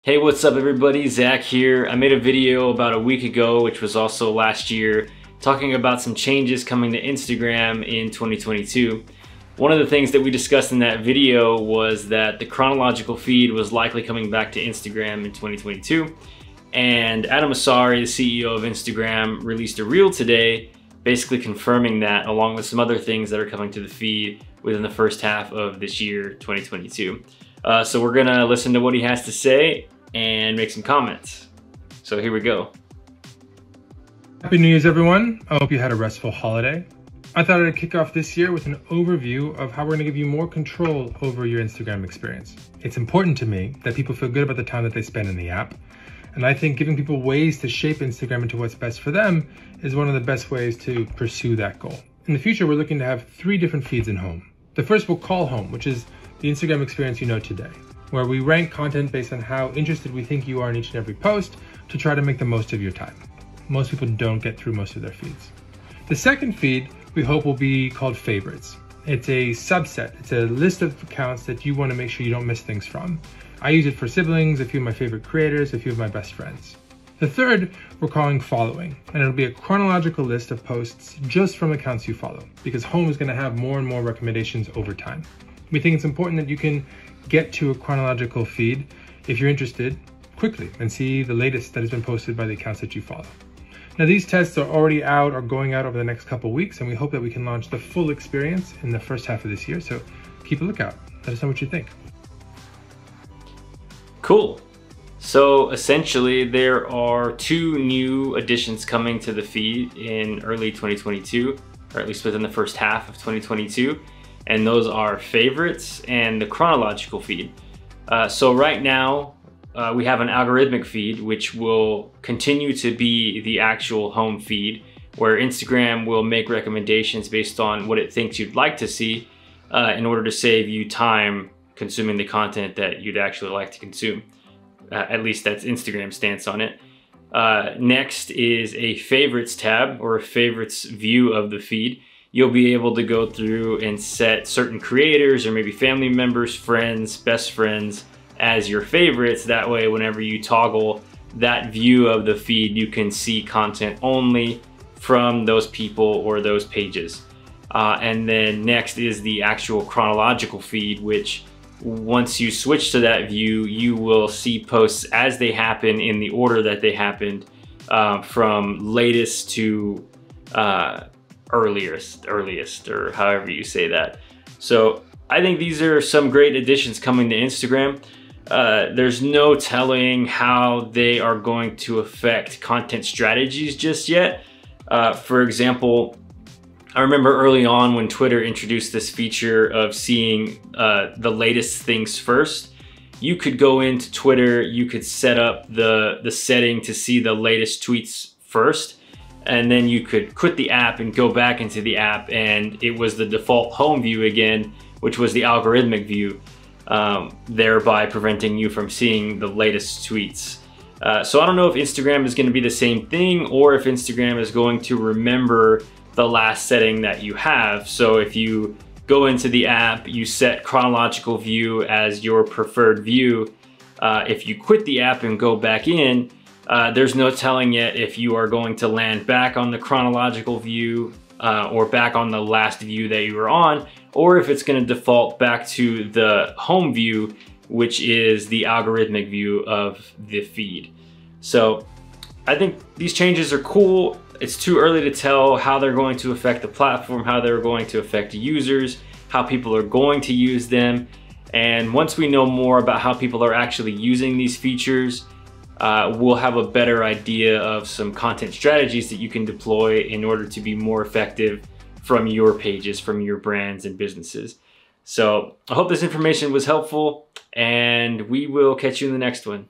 Hey, what's up everybody? Zach here. I made a video about a week ago, which was also last year, talking about some changes coming to Instagram in 2022. One of the things that we discussed in that video was that the chronological feed was likely coming back to Instagram in 2022. And Adam Mosseri, the CEO of Instagram, released a reel today, basically confirming that, along with some other things that are coming to the feed within the first half of this year, 2022. So we're gonna listen to what he has to say and make some comments. So here we go. Happy New Year's, everyone. I hope you had a restful holiday. I thought I'd kick off this year with an overview of how we're gonna give you more control over your Instagram experience. It's important to me that people feel good about the time that they spend in the app. And I think giving people ways to shape Instagram into what's best for them is one of the best ways to pursue that goal. In the future, we're looking to have 3 different feeds in Home. The first we'll call Home, which is the Instagram experience you know today, where we rank content based on how interested we think you are in each and every post to try to make the most of your time. Most people don't get through most of their feeds. The second feed we hope will be called Favorites. It's a subset. It's a list of accounts that you want to make sure you don't miss things from. I use it for siblings, a few of my favorite creators, a few of my best friends. The third we're calling Following, and it'll be a chronological list of posts just from accounts you follow, because Home is going to have more and more recommendations over time. We think it's important that you can get to a chronological feed if you're interested quickly and see the latest that has been posted by the accounts that you follow. Now, these tests are already out or going out over the next couple of weeks, and we hope that we can launch the full experience in the first half of this year. So keep a lookout. Let us know what you think. Cool. So essentially there are 2 new additions coming to the feed in early 2022, or at least within the first half of 2022. And those are Favorites and the chronological feed. So right now we have an algorithmic feed, which will continue to be the actual home feed, where Instagram will make recommendations based on what it thinks you'd like to see in order to save you time consuming the content that you'd actually like to consume. At least that's Instagram's stance on it. Next is a Favorites tab, or a Favorites view of the feed. You'll be able to go through and set certain creators or maybe family members, friends, best friends as your favorites. That way, whenever you toggle that view of the feed, you can see content only from those people or those pages. And then next is the actual chronological feed, which once you switch to that view, you will see posts as they happen in the order that they happened, from latest to earliest, or however you say that. So I think these are some great additions coming to Instagram. There's no telling how they are going to affect content strategies just yet. For example, I remember early on when Twitter introduced this feature of seeing the latest things first. You could go into Twitter, you could set up the setting to see the latest tweets first, and then you could quit the app and go back into the app, and it was the default home view again, which was the algorithmic view, thereby preventing you from seeing the latest tweets. So I don't know if Instagram is going to be the same thing, or if Instagram is going to remember the last setting that you have. So if you go into the app, you set chronological view as your preferred view. If you quit the app and go back in, there's no telling yet if you are going to land back on the chronological view or back on the last view that you were on, or if it's going to default back to the home view, which is the algorithmic view of the feed. So I think these changes are cool. It's too early to tell how they're going to affect the platform, how they're going to affect users, how people are going to use them. And once we know more about how people are actually using these features, we'll have a better idea of some content strategies that you can deploy in order to be more effective from your pages, from your brands and businesses. So I hope this information was helpful, and we will catch you in the next one.